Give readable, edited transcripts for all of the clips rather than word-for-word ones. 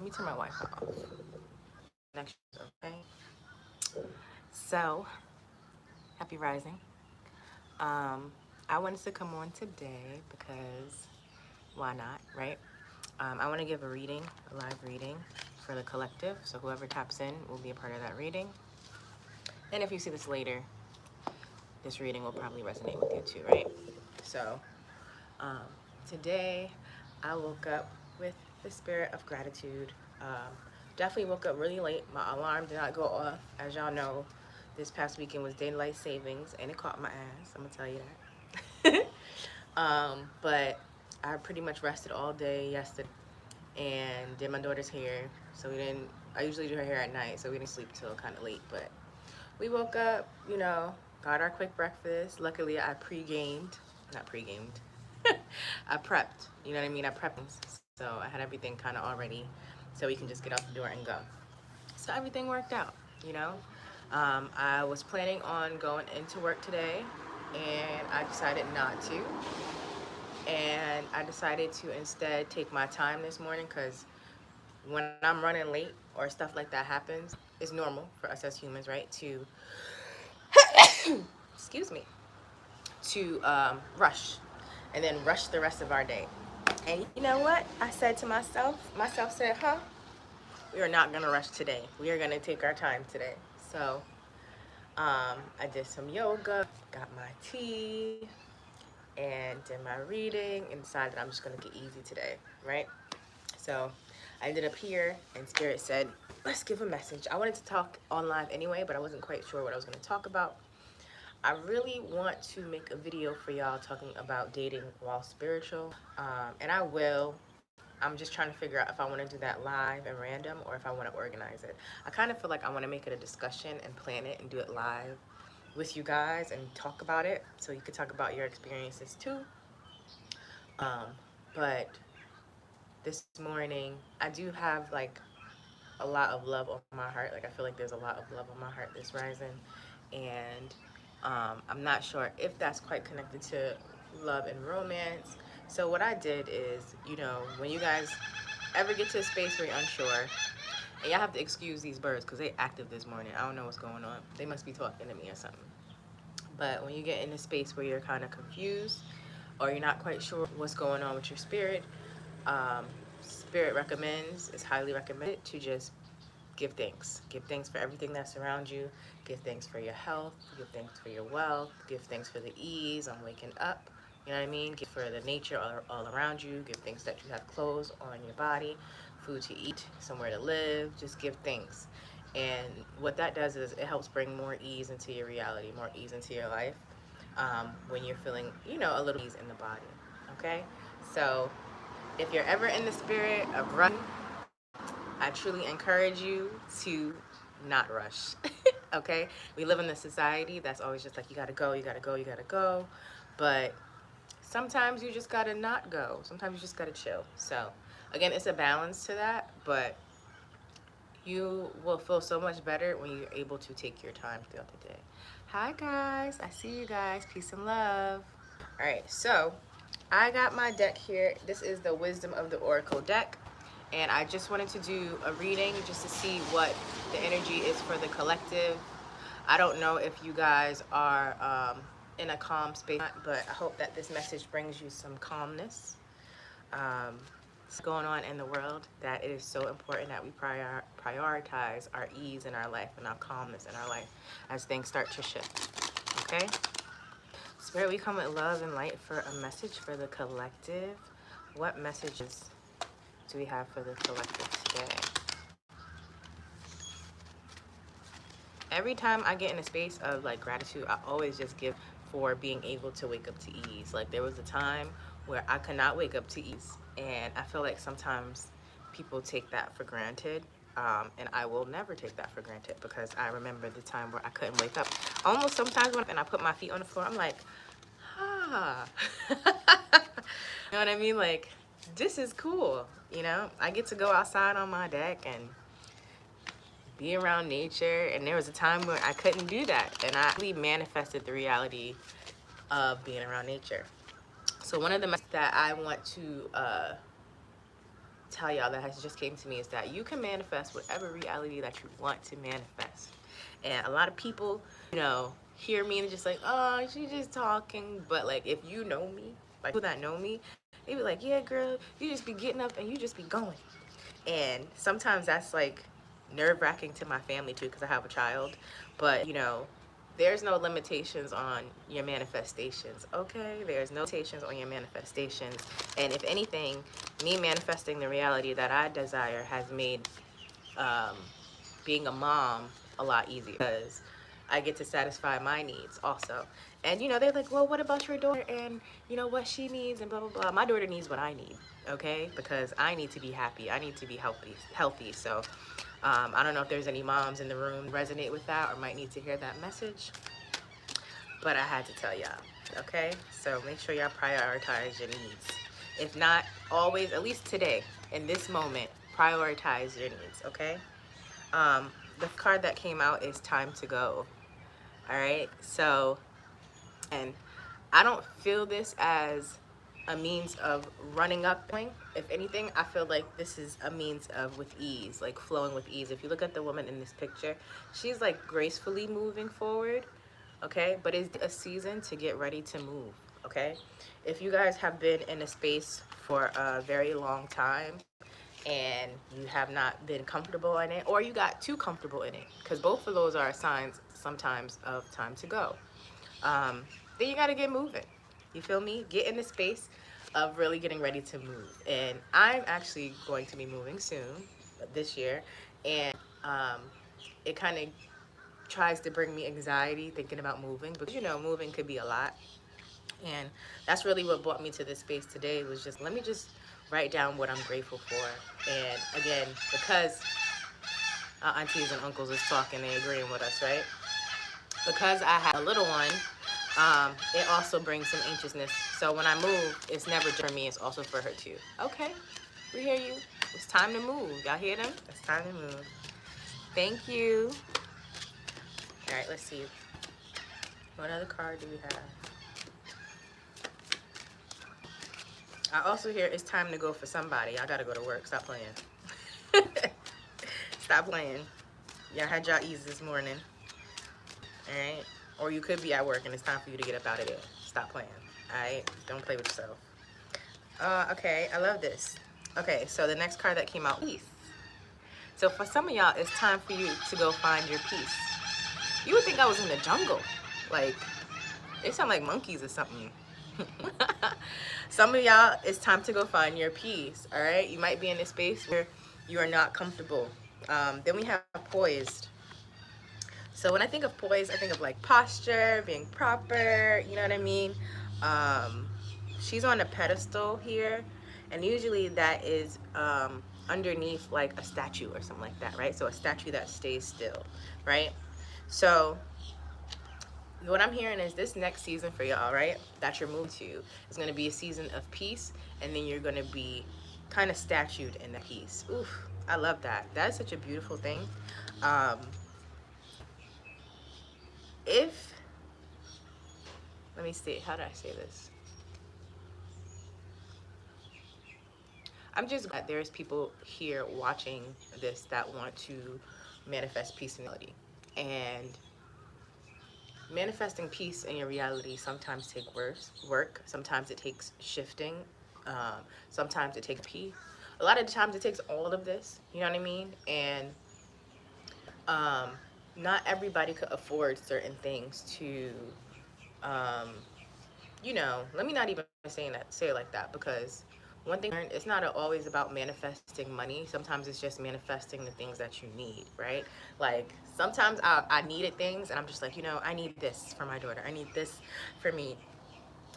me turn my Wi-Fi off. Next, okay. So, happy rising. Um, I wanted to come on today because why not, right? I want to give a reading, a live reading for the collective. So whoever taps in will be a part of that reading. And if you see this later, this reading will probably resonate with you too, right? So um, today I woke up with the spirit of gratitude. Definitely woke up really late. My alarm did not go off. As y'all know, this past weekend was daylight savings and it caught my ass. I'm gonna tell you that. But I pretty much rested all day yesterday and did my daughter's hair. So we didn't, I usually do her hair at night, so we didn't sleep till kind of late. But we woke up, you know, got our quick breakfast. Luckily, I pre-gamed, not pre-gamed. I prepped, you know what I mean? I prepped, so I had everything kind of already so we can just get out the door and go. So everything worked out, you know? I was planning on going into work today and I decided not to. And I decided to instead take my time this morning because when I'm running late or stuff like that happens, it's normal for us as humans, right? To, excuse me, to rush and then rush the rest of our day. And you know what? I said to myself said, huh? We are not gonna rush today. We are gonna take our time today. So I did some yoga, got my tea, and did my reading and decided I'm just gonna get easy today, right? So I ended up here and Spirit said, let's give a message. I wanted to talk on live anyway, but I wasn't quite sure what I was gonna talk about. I really want to make a video for y'all talking about dating while spiritual. And I will. I'm just trying to figure out if I want to do that live and random or if I want to organize it. I kind of feel like I want to make it a discussion and plan it and do it live with you guys and talk about it so you could talk about your experiences too. Um, but this morning, I do have like a lot of love on my heart. Like I feel like there's a lot of love on my heart this rising. And I'm not sure if that's quite connected to love and romance. So what I did is, you know, when you guys ever get to a space where you're unsure, and y'all have to excuse these birds because they active this morning. I don't know what's going on. They must be talking to me or something. But when you get in a space where you're kind of confused or you're not quite sure what's going on with your spirit, um, spirit recommends, is highly recommended to just give thanks. Give thanks for everything that's around you. Give thanks for your health. Give thanks for your wealth. Give thanks for the ease on waking up. You know what I mean? Give for the nature all around you. Give thanks that you have clothes on your body, food to eat, somewhere to live. Just give thanks. And what that does is it helps bring more ease into your reality, more ease into your life when you're feeling, you know, a little ease in the body. Okay? So if you're ever in the spirit of running, I truly encourage you to not rush. Okay? We live in a society that's always just like, you gotta go, you gotta go, you gotta go. But sometimes you just gotta not go. Sometimes you just gotta chill. So, again, it's a balance to that, but you will feel so much better when you're able to take your time throughout the day. Hi, guys. I see you guys. Peace and love. All right, so I got my deck here. This is the Wisdom of the Oracle deck. And I just wanted to do a reading just to see what the energy is for the collective. I don't know if you guys are in a calm space, but I hope that this message brings you some calmness. What's going on in the world, that it is so important that we prioritize our ease in our life and our calmness in our life as things start to shift. Okay? Spirit, we come with love and light for a message for the collective. What messages do we have for the collective today? Every time I get in a space of like gratitude, I always just give for being able to wake up to ease. Like there was a time where I could not wake up to ease, and I feel like sometimes people take that for granted. And I will never take that for granted because I remember the time where I couldn't wake up. Almost sometimes when I put my feet on the floor, I'm like, ah. You know what I mean? Like, this is cool. You know, I get to go outside on my deck and be around nature, and there was a time where I couldn't do that, and I really manifested the reality of being around nature. So one of the messages that I want to tell y'all that has just came to me is that you can manifest whatever reality that you want to manifest. And a lot of people, you know, hear me and just like, oh, she's just talking. But like, if you know me, like people that know me, they be like, yeah, girl, you just be getting up and you just be going. And sometimes that's like nerve-wracking to my family too, because I have a child. But you know, there's no limitations on your manifestations, okay? There's no limitations on your manifestations. And if anything, me manifesting the reality that I desire has made um, being a mom a lot easier, because I get to satisfy my needs also. And you know, they're like, well, what about your daughter and you know what she needs and blah blah blah. My daughter needs what I need, okay? Because I need to be happy. I need to be healthy. So I don't know if there's any moms in the room resonate with that or might need to hear that message, but I had to tell y'all, okay? So make sure y'all prioritize your needs. If not always, at least today, in this moment, prioritize your needs, okay? The card that came out is time to go. All right. So, and I don't feel this as a means of running up. If anything, I feel like this is a means of with ease, like flowing with ease. If you look at the woman in this picture, she's like gracefully moving forward. Okay. But it's a season to get ready to move. Okay. If you guys have been in a space for a very long time, and you have not been comfortable in it, or you got too comfortable in it, because both of those are signs sometimes of time to go, then you got to get moving. You feel me? Get in the space of really getting ready to move. And I'm actually going to be moving soon this year, and um, it kind of tries to bring me anxiety thinking about moving, because you know, moving could be a lot. And that's really what brought me to this space today, was just let me just write down what I'm grateful for. And again, because our aunties and uncles is talking, they agreeing with us, right? Because I have a little one, it also brings some anxiousness. So when I move, it's never just for me, it's also for her too. Okay, we hear you. It's time to move. Y'all hear them? It's time to move. Thank you. All right, let's see. What other card do we have? I also hear it's time to go for somebody. I gotta go to work. Stop playing. Stop playing. Y'all had y'all ease this morning. Alright? Or you could be at work and it's time for you to get up out of there. Stop playing. Alright? Don't play with yourself. Okay, I love this. Okay, so the next card that came out, peace. So for some of y'all, it's time for you to go find your peace. You would think I was in the jungle. Like, they sound like monkeys or something. Some of y'all, it's time to go find your peace, all right? You might be in a space where you are not comfortable. Then we have poised. So when I think of poise, I think of like posture, being proper, you know what I mean? She's on a pedestal here, and usually that is underneath like a statue or something like that, right? So a statue that stays still, right? So what I'm hearing is this next season for y'all, right, that you're moving to, is going to be a season of peace, and then you're going to be kind of statued in the peace. Oof, I love that. That's such a beautiful thing. Um, if, let me see, how do I say this? I'm just glad there's people here watching this that want to manifest peace in reality. And manifesting peace in your reality sometimes takes work. Sometimes it takes shifting. Sometimes it takes peace. A lot of the times it takes all of this. You know what I mean? And um, not everybody could afford certain things to, um, you know, let me not even say it like that, because one thing I learned, it's not always about manifesting money. Sometimes it's just manifesting the things that you need, right? Like sometimes I needed things and I'm just like, you know, I need this for my daughter. I need this for me.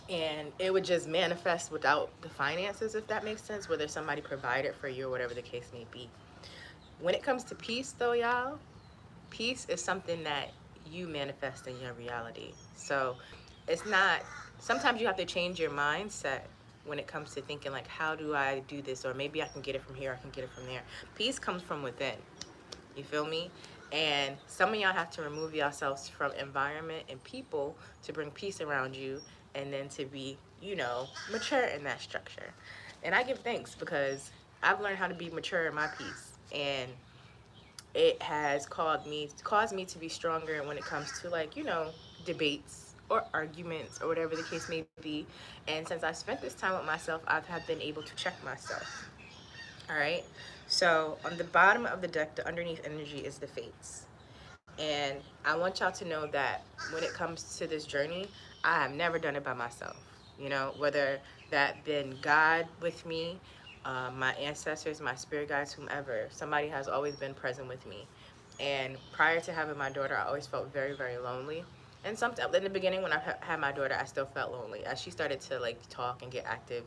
And it would just manifest without the finances, if that makes sense, whether somebody provided for you or whatever the case may be. When it comes to peace though, y'all, peace is something that you manifest in your reality. So it's not, sometimes you have to change your mindset when it comes to thinking like, how do I do this? Or maybe I can get it from here, I can get it from there. Peace comes from within. You feel me? And some of y'all have to remove yourselves from environment and people to bring peace around you, and then to be, you know, mature in that structure. And I give thanks, because I've learned how to be mature in my peace, and it has caused me to be stronger when it comes to, like, debates or arguments or whatever the case may be. And since I spent this time with myself, I have been able to check myself. All right. So on the bottom of the deck, the underneath energy is the fates. And I want y'all to know that when it comes to this journey, I have never done it by myself. Whether that been God with me, my ancestors, my spirit guides, whomever, somebody has always been present with me. And prior to having my daughter, I always felt very, very lonely. And sometimes in the beginning, when I had my daughter, I still felt lonely. As she started to like talk and get active,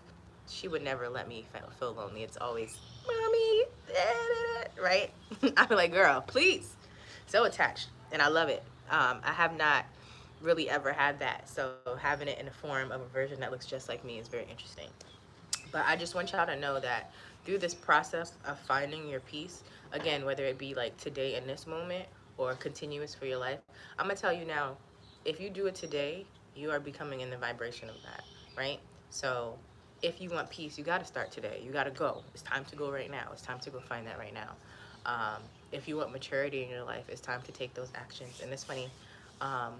she would never let me feel lonely. It's always, mommy, right? I'd be like, girl, please. So attached, and I love it. I have not really ever had that, so having it in the form of a version that looks just like me is very interesting. But I just want y'all to know that through this process of finding your peace, again, whether it be like today in this moment or continuous for your life, I'm gonna tell you now, if you do it today, you are becoming in the vibration of that, right? So if you want peace, you got to start today. You got to go. It's time to go right now. It's time to go find that right now. If you want maturity in your life, it's time to take those actions. And it's funny, um,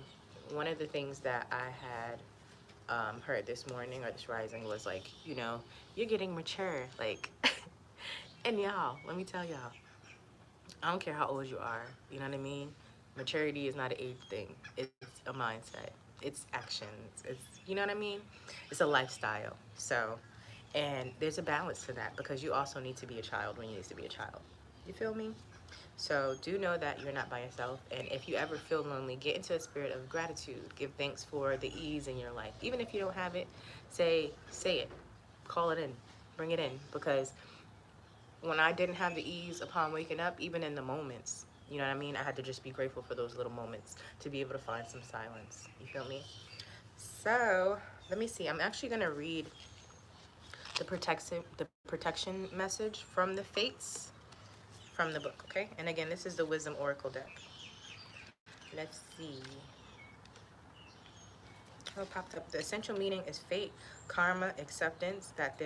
one of the things that I had heard this morning or this rising was like, you're getting mature. Like, and y'all, let me tell y'all, I don't care how old you are. You know what I mean? Maturity is not an age thing. It's a mindset. It's actions. You know what I mean? It's a lifestyle. So, and there's a balance to that because you also need to be a child when you need to be a child. You feel me? So do know that you're not by yourself. And if you ever feel lonely, get into a spirit of gratitude. Give thanks for the ease in your life. Even if you don't have it, say it. Call it in. Bring it in. Because when I didn't have the ease upon waking up, even in the moments, you know what I mean? I had to just be grateful for those little moments to be able to find some silence. You feel me? So let me see. I'm actually gonna read the protection message from the fates from the book, okay? And again, this is the Wisdom Oracle deck. Let's see. What popped up? The essential meaning is fate, karma, acceptance, that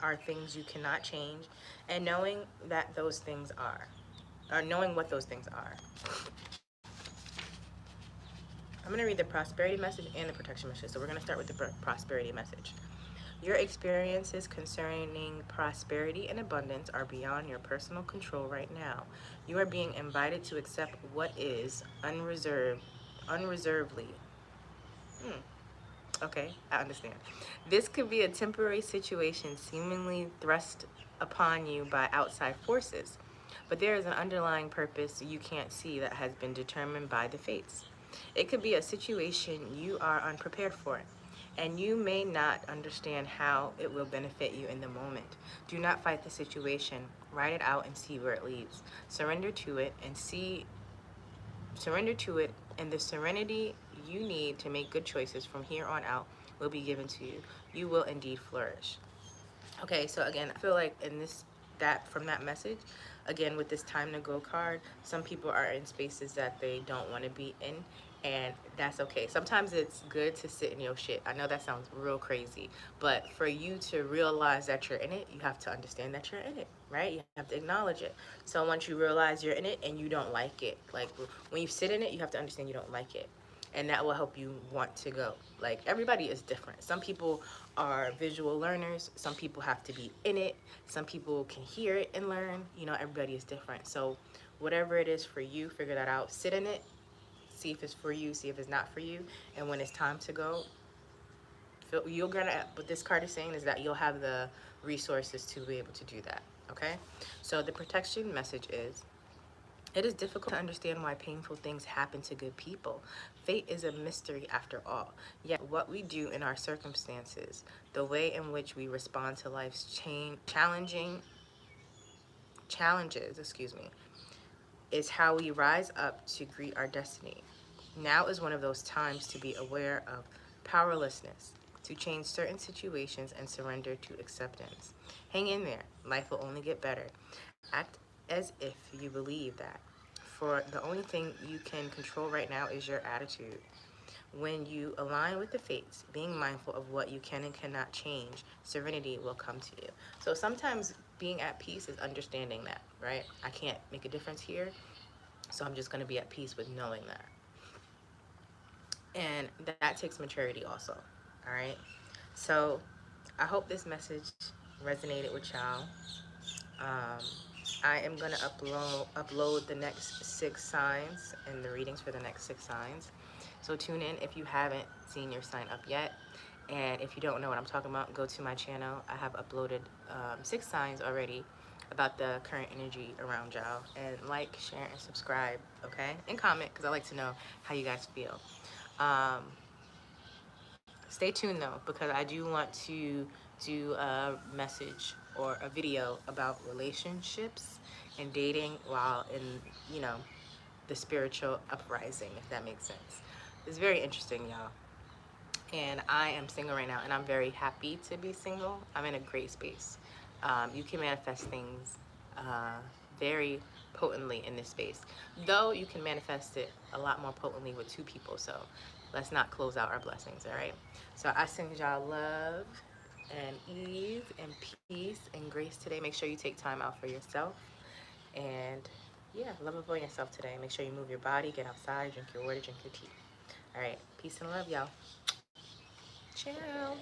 are things you cannot change, and knowing that those things are, or knowing what those things are. I'm going to read the prosperity message and the protection message. So we're going to start with the prosperity message. Your experiences concerning prosperity and abundance are beyond your personal control right now. You are being invited to accept what is unreservedly. Okay, I understand. This could be a temporary situation seemingly thrust upon you by outside forces, but there is an underlying purpose you can't see that has been determined by the fates. It could be a situation you are unprepared for, and you may not understand how it will benefit you in the moment. Do not fight the situation. Write it out and see where it leads. Surrender to it, and the serenity you need to make good choices from here on out will be given to you. You will indeed flourish. Okay, so again, I feel like in that from that message, again with this time to go card, some people are in spaces that they don't want to be in, and that's okay. Sometimes it's good to sit in your shit. I know that sounds real crazy, but for you to realize that you're in it, you have to understand that you're in it, right? You have to acknowledge it. So once you realize you're in it and you don't like it, like when you sit in it, you have to understand you don't like it, and that will help you want to go. Like, everybody is different. Some people are visual learners. Some people have to be in it. Some people can hear it and learn. Everybody is different. So whatever it is for you, figure that out. Sit in it. See if it's for you. See if it's not for you. And when it's time to go, what this card is saying is that you'll have the resources to be able to do that. Okay? So the protection message is, it is difficult to understand why painful things happen to good people. Fate is a mystery after all. Yet what we do in our circumstances, the way in which we respond to life's challenges, is how we rise up to greet our destiny. Now is one of those times to be aware of powerlessness, to change certain situations and surrender to acceptance. Hang in there. Life will only get better. Act as if you believe that. For the only thing you can control right now is your attitude. When you align with the fates, being mindful of what you can and cannot change, serenity will come to you. So sometimes being at peace is understanding that, right? I can't make a difference here, so I'm just going to be at peace with knowing that. And that takes maturity also. All right. So I hope this message resonated with y'all. Um, I am gonna upload the next 6 signs and the readings for the next 6 signs. So tune in if you haven't seen your sign up yet. And if you don't know what I'm talking about, go to my channel. I have uploaded 6 signs already about the current energy around y'all. And like, share, and subscribe, okay? And comment, because I like to know how you guys feel. Stay tuned though, because I do want to do a message or a video about relationships and dating while in, you know, the spiritual uprising, if that makes sense. It's very interesting, y'all. And I am single right now, and I'm very happy to be single. I'm in a great space. You can manifest things very potently in this space, though you can manifest it a lot more potently with 2 people. So let's not close out our blessings, all right? So I send y'all love and ease and peace and grace today. Make sure you take time out for yourself. And yeah, love upon yourself today. Make sure you move your body, get outside, drink your water, drink your tea. All right, peace and love, y'all. Ciao.